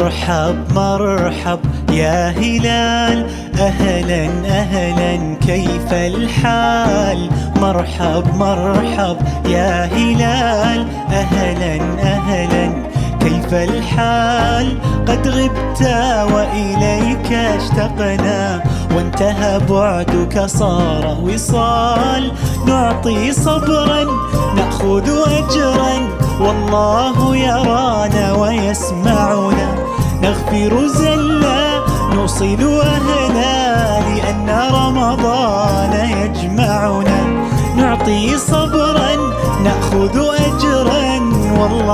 مرحب مرحب يا هلال، أهلا أهلا كيف الحال؟ مرحب مرحب يا هلال، أهلا أهلا كيف الحال؟ قد غبت وإليك اشتقنا، وانتهى بعدك صار وصال. نعطي صبرا نأخذ أجرا، والله يرانا ويسمعنا. نغفر زلا نوصل أهلا، لأن رمضان يجمعنا. نعطي صبرا نأخذ أجرا، والله